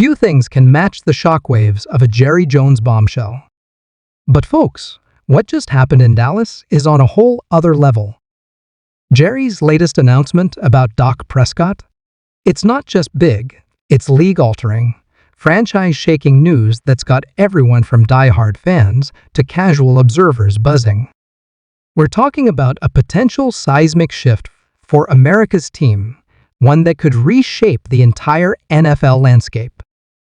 Few things can match the shockwaves of a Jerry Jones bombshell. But folks, what just happened in Dallas is on a whole other level. Jerry's latest announcement about Dak Prescott? It's not just big, it's league-altering, franchise-shaking news that's got everyone from die-hard fans to casual observers buzzing. We're talking about a potential seismic shift for America's team, one that could reshape the entire NFL landscape.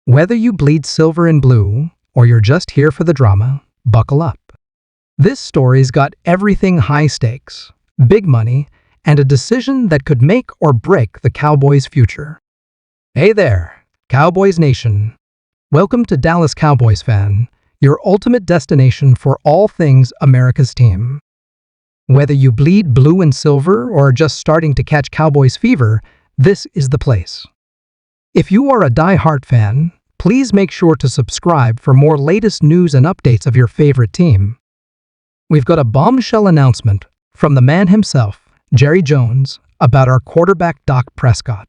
Whether you bleed silver and blue, or you're just here for the drama, buckle up. This story's got everything high stakes, big money, and a decision that could make or break the Cowboys' future. Hey there, Cowboys Nation. Welcome to Dallas Cowboys Fan, your ultimate destination for all things America's team. Whether you bleed blue and silver or are just starting to catch Cowboys fever, this is the place. If you are a die-hard fan, please make sure to subscribe for more latest news and updates of your favorite team. We've got a bombshell announcement from the man himself, Jerry Jones, about our quarterback Dak Prescott.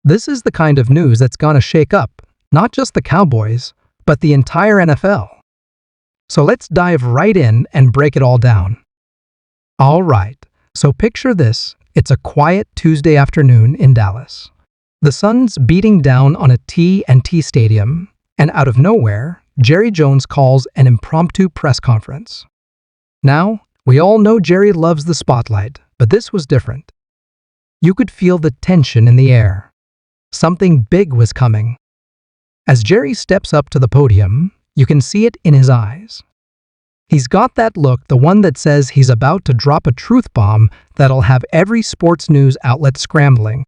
This is the kind of news that's gonna shake up not just the Cowboys, but the entire NFL. So let's dive right in and break it all down. All right, so picture this. It's a quiet Tuesday afternoon in Dallas. The sun's beating down on a T&T stadium, and out of nowhere, Jerry Jones calls an impromptu press conference. Now, we all know Jerry loves the spotlight, but this was different. You could feel the tension in the air. Something big was coming. As Jerry steps up to the podium, you can see it in his eyes. He's got that look, the one that says he's about to drop a truth bomb that'll have every sports news outlet scrambling.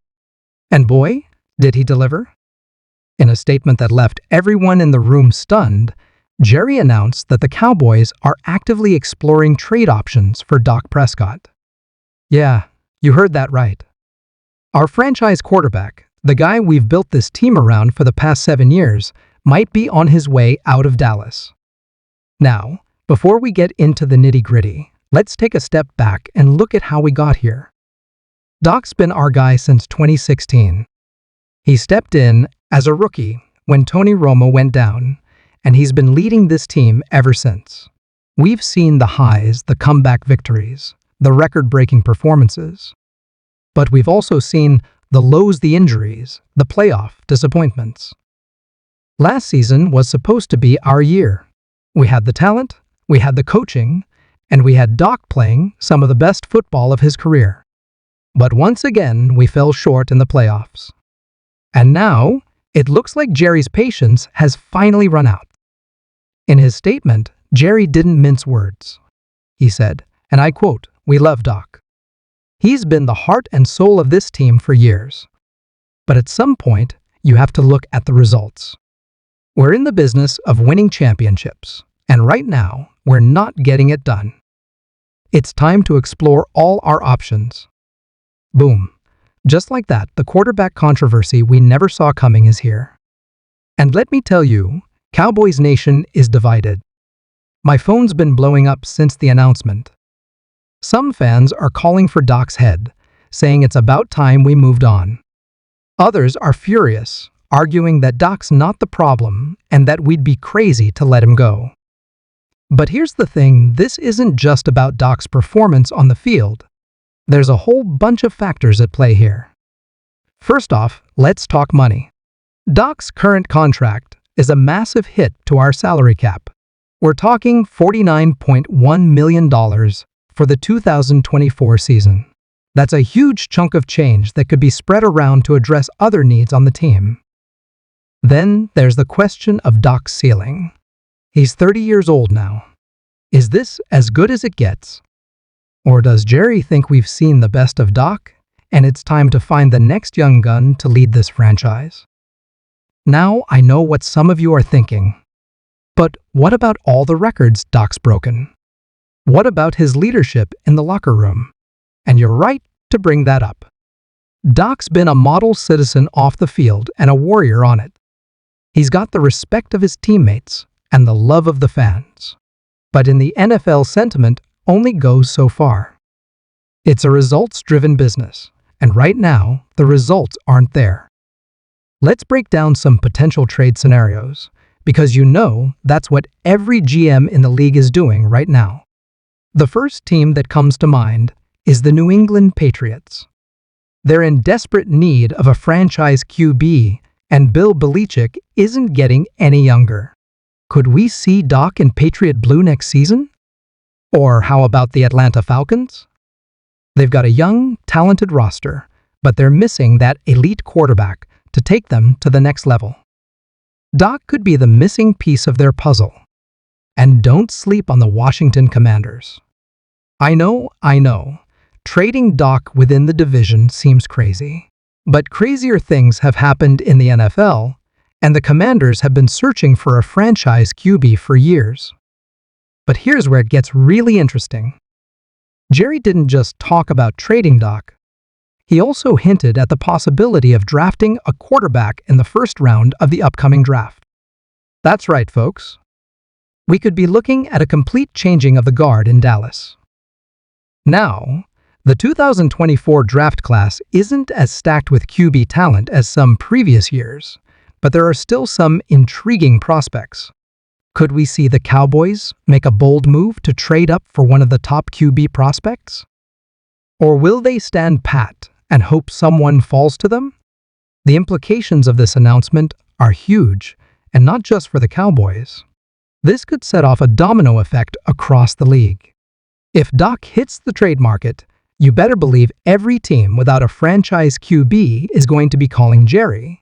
And boy, did he deliver. In a statement that left everyone in the room stunned, Jerry announced that the Cowboys are actively exploring trade options for Dak Prescott. Yeah, you heard that right. Our franchise quarterback, the guy we've built this team around for the past 7 years, might be on his way out of Dallas. Now, before we get into the nitty-gritty, let's take a step back and look at how we got here. Dak's been our guy since 2016. He stepped in as a rookie when Tony Romo went down, and he's been leading this team ever since. We've seen the highs, the comeback victories, the record-breaking performances. But we've also seen the lows, the injuries, the playoff disappointments. Last season was supposed to be our year. We had the talent, we had the coaching, and we had Dak playing some of the best football of his career. But once again, we fell short in the playoffs. And now, it looks like Jerry's patience has finally run out. In his statement, Jerry didn't mince words. He said, and I quote, "We love Dak. He's been the heart and soul of this team for years. But at some point, you have to look at the results. We're in the business of winning championships, and right now, we're not getting it done. It's time to explore all our options." Boom. Just like that, the quarterback controversy we never saw coming is here. And let me tell you, Cowboys Nation is divided. My phone's been blowing up since the announcement. Some fans are calling for Dak's head, saying it's about time we moved on. Others are furious, arguing that Dak's not the problem and that we'd be crazy to let him go. But here's the thing, this isn't just about Dak's performance on the field. There's a whole bunch of factors at play here. First off, let's talk money. Dak's current contract is a massive hit to our salary cap. We're talking $49.1 million for the 2024 season. That's a huge chunk of change that could be spread around to address other needs on the team. Then there's the question of Dak's ceiling. He's 30 years old now. Is this as good as it gets? Or does Jerry think we've seen the best of Dak, and it's time to find the next young gun to lead this franchise? Now I know what some of you are thinking. But what about all the records Dak's broken? What about his leadership in the locker room? And you're right to bring that up. Dak's been a model citizen off the field and a warrior on it. He's got the respect of his teammates and the love of the fans. But in the NFL, sentiment only goes so far. It's a results-driven business, and right now, the results aren't there. Let's break down some potential trade scenarios, because you know that's what every GM in the league is doing right now. The first team that comes to mind is the New England Patriots. They're in desperate need of a franchise QB, and Bill Belichick isn't getting any younger. Could we see Dak in Patriot Blue next season? Or how about the Atlanta Falcons? They've got a young, talented roster, but they're missing that elite quarterback to take them to the next level. Dak could be the missing piece of their puzzle. And don't sleep on the Washington Commanders. I know, trading Dak within the division seems crazy. But crazier things have happened in the NFL, and the Commanders have been searching for a franchise QB for years. But here's where it gets really interesting. Jerry didn't just talk about trading Dak. He also hinted at the possibility of drafting a quarterback in the first round of the upcoming draft. That's right, folks. We could be looking at a complete changing of the guard in Dallas. Now, the 2024 draft class isn't as stacked with QB talent as some previous years, but there are still some intriguing prospects. Could we see the Cowboys make a bold move to trade up for one of the top QB prospects? Or will they stand pat and hope someone falls to them? The implications of this announcement are huge, and not just for the Cowboys. This could set off a domino effect across the league. If Dak hits the trade market, you better believe every team without a franchise QB is going to be calling Jerry.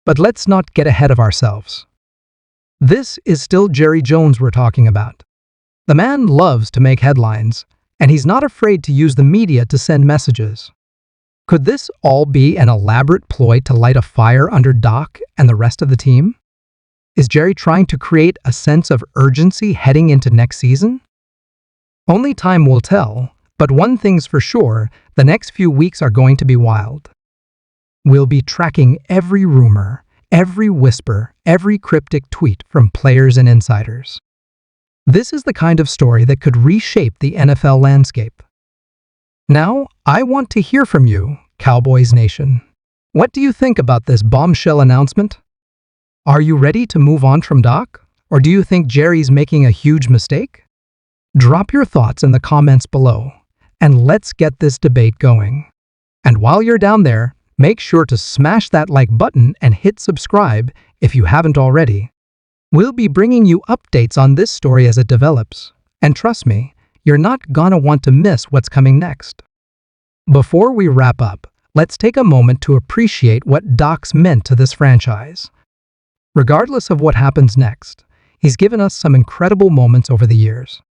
But let's not get ahead of ourselves. This is still Jerry Jones we're talking about. The man loves to make headlines, and he's not afraid to use the media to send messages. Could this all be an elaborate ploy to light a fire under Dak and the rest of the team? Is Jerry trying to create a sense of urgency heading into next season? Only time will tell, but one thing's for sure, the next few weeks are going to be wild. We'll be tracking every rumor, every whisper, every cryptic tweet from players and insiders. This is the kind of story that could reshape the NFL landscape. Now, I want to hear from you, Cowboys Nation. What do you think about this bombshell announcement? Are you ready to move on from Dak? Or do you think Jerry's making a huge mistake? Drop your thoughts in the comments below, and let's get this debate going. And while you're down there, make sure to smash that like button and hit subscribe if you haven't already. We'll be bringing you updates on this story as it develops, and trust me, you're not gonna want to miss what's coming next. Before we wrap up, let's take a moment to appreciate what Dak's meant to this franchise. Regardless of what happens next, he's given us some incredible moments over the years.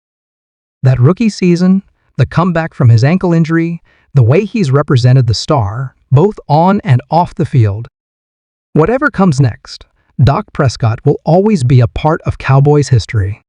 That rookie season, the comeback from his ankle injury, the way he's represented the star, both on and off the field. Whatever comes next, Dak Prescott will always be a part of Cowboys history.